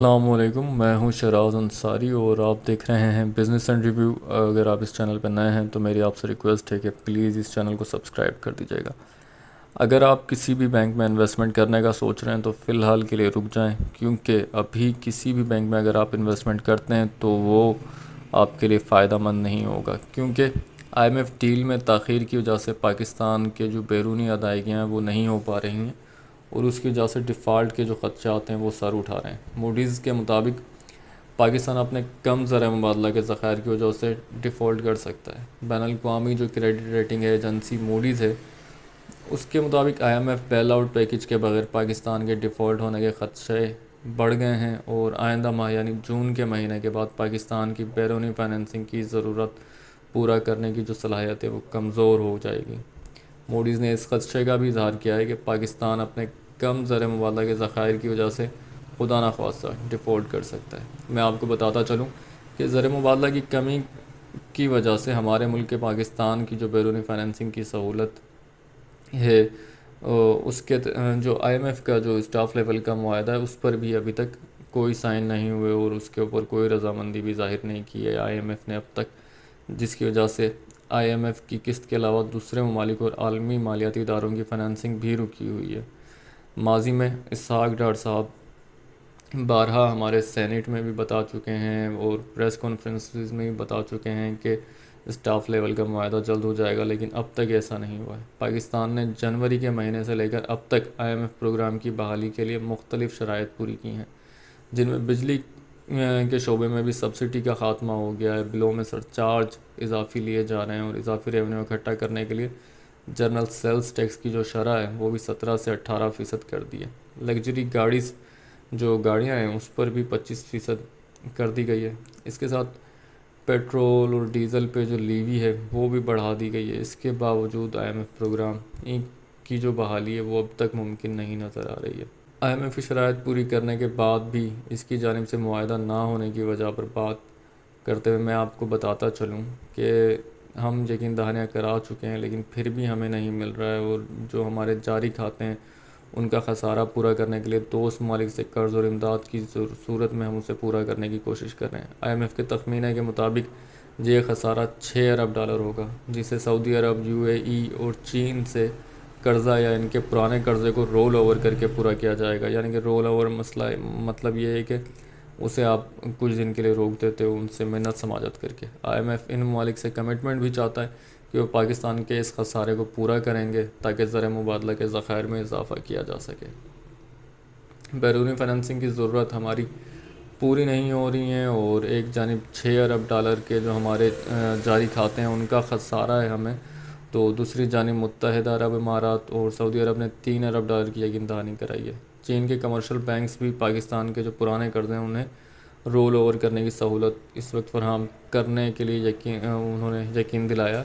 السلام علیکم، میں ہوں شراز انصاری اور آپ دیکھ رہے ہیں بزنس اینڈ ریویو۔ اگر آپ اس چینل پہ نئے ہیں تو میری آپ سے ریکویسٹ ہے کہ پلیز اس چینل کو سبسکرائب کر دیجیے گا۔ اگر آپ کسی بھی بینک میں انویسٹمنٹ کرنے کا سوچ رہے ہیں تو فی الحال کے لیے رک جائیں، کیونکہ ابھی کسی بھی بینک میں اگر آپ انویسٹمنٹ کرتے ہیں تو وہ آپ کے لیے فائدہ مند نہیں ہوگا، کیونکہ آئی ایم ایف ڈیل میں تاخیر کی وجہ سے پاکستان کے جو بیرونی ادائیگیاں ہیں وہ نہیں ہو پا رہی ہیں، اور اس کی وجہ سے ڈیفالٹ کے جو خدشات ہیں وہ سر اٹھا رہے ہیں۔ موڈیز کے مطابق پاکستان اپنے کم زر مبادلہ کے ذخائر کی وجہ سے ڈیفالٹ کر سکتا ہے۔ بین الاقوامی جو کریڈٹ ریٹنگ ایجنسی موڈیز ہے، اس کے مطابق I M F bail out package کے بغیر پاکستان کے ڈیفالٹ ہونے کے خدشے بڑھ گئے ہیں، اور آئندہ ماہ یعنی جون کے مہینے کے بعد پاکستان کی بیرونی فائنینسنگ کی ضرورت پورا کرنے کی جو صلاحیت ہے وہ کمزور ہو جائے گی۔ موڈیز نے اس خدشے کا بھی اظہار کیا ہے کہ پاکستان اپنے کم زر مبادلہ کے ذخائر کی وجہ سے خدا نخواستہ ڈیفالٹ کر سکتا ہے۔ میں آپ کو بتاتا چلوں کہ زر مبادلہ کی کمی کی وجہ سے ہمارے ملک کے پاکستان کی جو بیرونی فائنینسنگ کی سہولت ہے، اس کے جو آئی ایم ایف کا جو اسٹاف لیول کا معاہدہ ہے اس پر بھی ابھی تک کوئی سائن نہیں ہوئے، اور اس کے اوپر کوئی رضامندی بھی ظاہر نہیں کی ہے آئی ایم ایف نے اب تک، جس کی وجہ سے آئی ایم ایف کی قسط کے علاوہ دوسرے ممالک اور عالمی مالیاتی اداروں کی فائنینسنگ بھی رکی ہوئی ہے۔ ماضی میں اسحاق ڈار صاحب بارہا ہمارے سینیٹ میں بھی بتا چکے ہیں اور پریس کانفرنسز میں بھی بتا چکے ہیں کہ اسٹاف لیول کا معاہدہ جلد ہو جائے گا، لیکن اب تک ایسا نہیں ہوا ہے۔ پاکستان نے جنوری کے مہینے سے لے کر اب تک آئی ایم ایف پروگرام کی بحالی کے لیے مختلف شرائط پوری کی ہیں، جن میں بجلی کے شعبے میں بھی سبسڈی کا خاتمہ ہو گیا ہے، بلوں میں سرچارج اضافی لیے جا رہے ہیں، اور اضافی ریونیو اکٹھا کرنے کے لیے جنرل سیلز ٹیکس کی جو شرح ہے وہ بھی 17 سے 18% کر دی ہے۔ لگژری گاڑیز جو گاڑیاں ہیں اس پر بھی 25% کر دی گئی ہے۔ اس کے ساتھ پیٹرول اور ڈیزل پہ جو لیوی ہے وہ بھی بڑھا دی گئی ہے۔ اس کے باوجود آئی ایم ایف پروگرام کی جو بحالی ہے وہ اب تک ممکن نہیں نظر آ رہی ہے۔ آئی ایم ایف کی شرائط پوری کرنے کے بعد بھی اس کی جانب سے معاہدہ نہ ہونے کی وجہ پر بات کرتے ہوئے میں آپ کو بتاتا چلوں کہ ہم یقین دہانیاں کرا چکے ہیں، لیکن پھر بھی ہمیں نہیں مل رہا ہے، اور جو ہمارے جاری کھاتے ہیں ان کا خسارہ پورا کرنے کے لیے دوست ممالک سے قرض اور امداد کی صورت میں ہم اسے پورا کرنے کی کوشش کر رہے ہیں۔ آئی ایم ایف کے تخمینے کے مطابق یہ خسارہ $6 ارب ہوگا، جسے سعودی عرب، یو اے ای اور چین سے قرضہ یا ان کے پرانے قرضے کو رول اوور کر کے پورا کیا جائے گا۔ یعنی کہ رول اوور مسئلہ مطلب یہ ہے کہ اسے آپ کچھ دن کے لیے روک دیتے ہو ان سے منت سماجت کر کے۔ آئی ایم ایف ان ممالک سے کمٹمنٹ بھی چاہتا ہے کہ وہ پاکستان کے اس خسارے کو پورا کریں گے تاکہ زر مبادلہ کے ذخائر میں اضافہ کیا جا سکے۔ بیرونی فائنینسنگ کی ضرورت ہماری پوری نہیں ہو رہی ہیں، اور ایک جانب $6 ارب کے جو ہمارے جاری کھاتے ہیں ان کا خسارہ ہے ہمیں، تو دوسری جانب متحدہ عرب امارات اور سعودی عرب نے $3 ارب کی یقین دہانی کرائی ہے۔ چین کے کمرشل بینکس بھی پاکستان کے جو پرانے قرضے ہیں انہیں رول اوور کرنے کی سہولت اس وقت فراہم کرنے کے لیے انہوں نے یقین دلایا،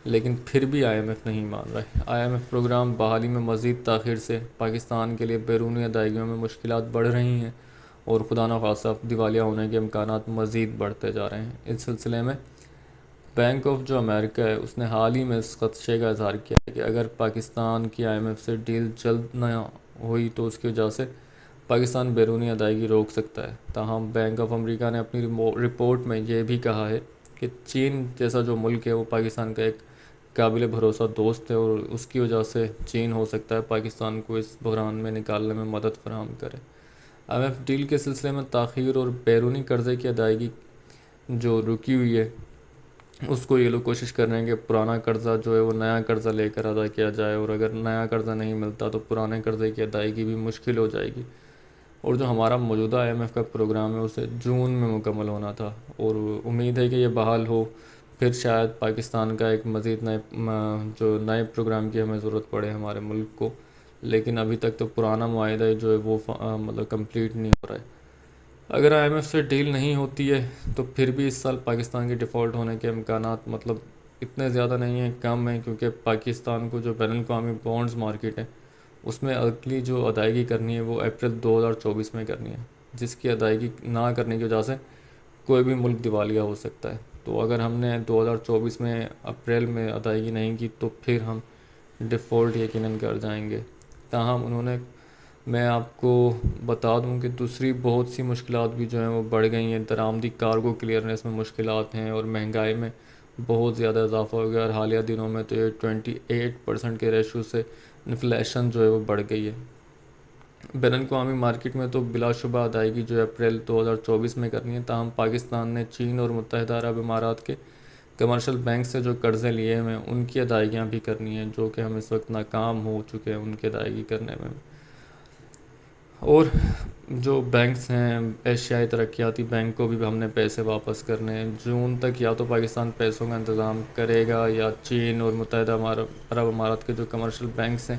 لیکن پھر بھی آئی ایم ایف نہیں مان رہا ہے۔ آئی ایم ایف پروگرام بحالی میں مزید تاخیر سے پاکستان کے لیے بیرونی ادائیگیوں میں مشکلات بڑھ رہی ہیں، اور خدا نخواستہ دیوالیہ ہونے کے امکانات مزید بڑھتے جا رہے ہیں۔ اس سلسلے میں بینک آف جو امریکہ ہے اس نے حال ہی میں اس خدشے کا اظہار کیا ہے کہ اگر پاکستان کی آئی ایم ایف سے ڈیل جلد نہ ہوئی تو اس کی وجہ سے پاکستان بیرونی ادائیگی روک سکتا ہے۔ تاہم بینک آف امریکہ نے اپنی رپورٹ میں یہ بھی کہا ہے کہ چین جیسا جو ملک ہے وہ پاکستان کا ایک قابل بھروسہ دوست ہے، اور اس کی وجہ سے چین ہو سکتا ہے پاکستان کو اس بحران میں نکالنے میں مدد فراہم کرے۔ آئی ایم ایف ڈیل کے سلسلے میں تاخیر اور بیرونی قرضے کی ادائیگی جو رکی ہوئی ہے اس کو یہ لوگ کوشش کر رہے ہیں کہ پرانا قرضہ جو ہے وہ نیا قرضہ لے کر ادا کیا جائے، اور اگر نیا قرضہ نہیں ملتا تو پرانے قرضے کی ادائیگی بھی مشکل ہو جائے گی۔ اور جو ہمارا موجودہ آئی ایم ایف کا پروگرام ہے اسے جون میں مکمل ہونا تھا، اور امید ہے کہ یہ بحال ہو، پھر شاید پاکستان کا ایک مزید نئے پروگرام کی ہمیں ضرورت پڑے ہمارے ملک کو، لیکن ابھی تک تو پرانا معاہدہ جو ہے وہ مطلب کمپلیٹ نہیں ہو رہا ہے۔ اگر آئی ایم ایف سے ڈیل نہیں ہوتی ہے تو پھر بھی اس سال پاکستان کے ڈیفالٹ ہونے کے امکانات مطلب اتنے زیادہ نہیں ہیں، کم ہیں، کیونکہ پاکستان کو جو بین الاقوامی بانڈز مارکیٹ ہے اس میں اگلی جو ادائیگی کرنی ہے وہ اپریل 2024 میں کرنی ہے، جس کی ادائیگی نہ کرنے کی وجہ سے کوئی بھی ملک دیوالیہ ہو سکتا ہے۔ تو اگر ہم نے 2024 میں اپریل میں ادائیگی نہیں کی تو پھر ہم ڈیفالٹ یقیناً کر جائیں گے۔ تاہم انہوں نے میں آپ کو بتا دوں کہ دوسری بہت سی مشکلات بھی جو ہیں وہ بڑھ گئی ہیں. درآمدی کارگو کلیئرنس میں مشکلات ہیں اور مہنگائی میں بہت زیادہ اضافہ ہو گیا، اور حالیہ دنوں میں تو یہ 28% کے ریشو سے انفلیشن جو ہے وہ بڑھ گئی ہے. بین الاقوامی مارکیٹ میں تو بلا شبہ ادائیگی جو ہے اپریل 2024 میں کرنی ہے، تاہم پاکستان نے چین اور متحدہ عرب امارات کے کمرشل بینک سے جو قرضے لیے ہیں ان کی ادائیگیاں بھی کرنی ہیں، جو کہ ہم اس وقت ناکام ہو چکے ہیں ان کی ادائیگی کرنے میں. اور جو بینکس ہیں، ایشیائی ترقیاتی بینک کو بھی ہم نے پیسے واپس کرنے ہیں. جون تک یا تو پاکستان پیسوں کا انتظام کرے گا یا چین اور متحدہ عرب امارات کے جو کمرشل بینکس ہیں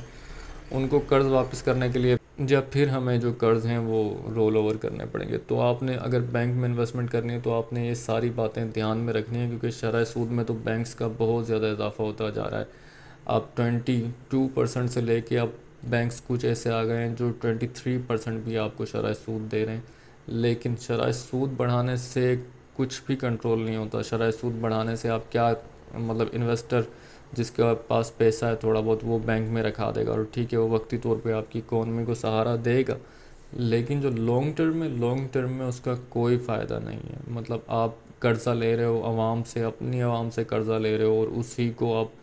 ان کو قرض واپس کرنے کے لیے یا پھر ہمیں جو قرض ہیں وہ رول اوور کرنے پڑیں گے. تو آپ نے اگر بینک میں انویسٹمنٹ کرنی ہے تو آپ نے یہ ساری باتیں دھیان میں رکھنی ہیں، کیونکہ شرح سود میں تو بینکس کا بہت زیادہ اضافہ ہوتا جا رہا ہے. آپ 22% سے لے کے اب بینکس کچھ ایسے آ گئے ہیں جو 23% بھی آپ کو شرح سود دے رہے ہیں. لیکن شرح سود بڑھانے سے کچھ بھی کنٹرول نہیں ہوتا. شرح سود بڑھانے سے آپ کیا مطلب انویسٹر جس کے پاس پیسہ ہے تھوڑا بہت وہ بینک میں رکھا دے گا، اور ٹھیک ہے وہ وقتی طور پہ آپ کی اکانومی کو سہارا دے گا، لیکن جو لانگ ٹرم میں اس کا کوئی فائدہ نہیں ہے. مطلب آپ قرضہ لے رہے ہو عوام سے، اپنی عوام سے قرضہ لے رہے ہو اور اسی کو آپ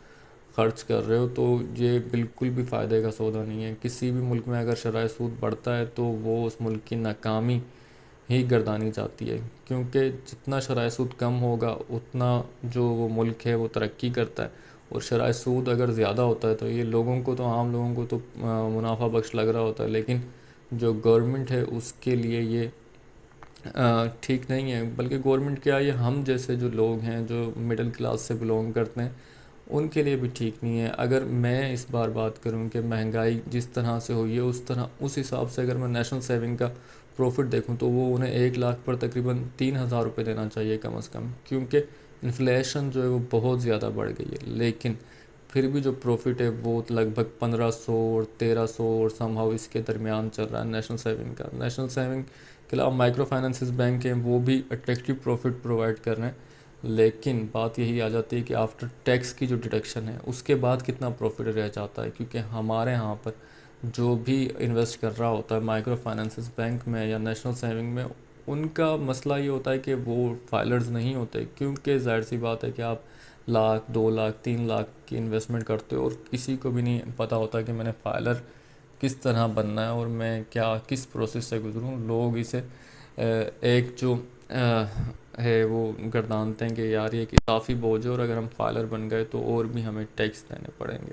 خرچ کر رہے ہو، تو یہ بالکل بھی فائدے کا سودا نہیں ہے. کسی بھی ملک میں اگر شرح سود بڑھتا ہے تو وہ اس ملک کی ناکامی ہی گردانی جاتی ہے، کیونکہ جتنا شرح سود کم ہوگا اتنا جو وہ ملک ہے وہ ترقی کرتا ہے. اور شرح سود اگر زیادہ ہوتا ہے تو یہ لوگوں کو تو عام لوگوں کو تو منافع بخش لگ رہا ہوتا ہے، لیکن جو گورنمنٹ ہے اس کے لیے یہ ٹھیک نہیں ہے. بلکہ گورنمنٹ کیا، یہ ہم جیسے جو لوگ ہیں جو مڈل کلاس سے بلونگ کرتے ہیں ان کے لیے بھی ٹھیک نہیں ہے. اگر میں اس بار بات کروں کہ مہنگائی جس طرح سے ہوئی ہے اس حساب سے اگر میں نیشنل سیونگ کا پروفٹ دیکھوں تو وہ انہیں 1 لاکھ پر تقریباً 3,000 روپے دینا چاہیے کم از کم، کیونکہ انفلیشن جو ہے وہ بہت زیادہ بڑھ گئی ہے. لیکن پھر بھی جو پروفٹ ہے وہ لگ بھگ 1,500 اور 1,300 اور سم ہاؤ اس کے درمیان چل رہا ہے نیشنل سیونگ کا. نیشنل سیونگ کے علاوہ مائکرو فائنانسز بینک ہیں وہ بھی اٹریکٹیو پروفٹ پرووائڈ کر رہے ہیں، لیکن بات یہی آ جاتی ہے کہ آفٹر ٹیکس کی جو ڈیڈکشن ہے اس کے بعد کتنا پروفٹ رہ جاتا ہے. کیونکہ ہمارے ہاں پر جو بھی انویسٹ کر رہا ہوتا ہے مائکرو فائنانسز بینک میں یا نیشنل سیونگ میں، ان کا مسئلہ یہ ہوتا ہے کہ وہ فائلرز نہیں ہوتے. کیونکہ ظاہر سی بات ہے کہ آپ 1,00,000 2,00,000 3,00,000 کی انویسٹمنٹ کرتے ہو اور کسی کو بھی نہیں پتہ ہوتا کہ میں نے فائلر کس طرح بننا ہے اور میں کیا کس پروسیس سے گزروں. لوگ اسے ایک جو ہے وہ گردانتے ہیں کہ یار یہ کہ کافی بوجھ ہے اور اگر ہم فائلر بن گئے تو اور بھی ہمیں ٹیکس دینے پڑیں گے.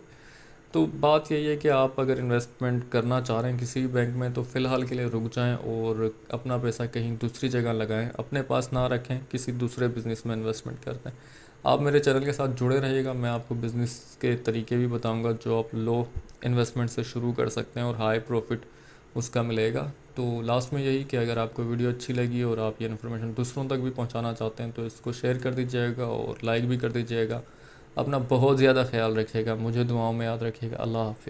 تو بات یہی ہے کہ آپ اگر انویسٹمنٹ کرنا چاہ رہے ہیں کسی بھی بینک میں تو فی الحال کے لیے رک جائیں اور اپنا پیسہ کہیں دوسری جگہ لگائیں، اپنے پاس نہ رکھیں، کسی دوسرے بزنس میں انویسٹمنٹ کرتے ہیں. آپ میرے چینل کے ساتھ جڑے رہیے گا، میں آپ کو بزنس کے طریقے بھی بتاؤں گا جو آپ لو انویسٹمنٹ سے شروع کر سکتے ہیں اور ہائی پروفٹ اس کا ملے گا. تو لاسٹ میں یہی کہ اگر آپ کو ویڈیو اچھی لگی اور آپ یہ انفارمیشن دوسروں تک بھی پہنچانا چاہتے ہیں تو اس کو شیئر کر دیجیے گا اور لائک بھی کر دیجیے گا. اپنا بہت زیادہ خیال رکھیے گا، مجھے دعاؤں میں یاد رکھیے گا. اللہ حافظ.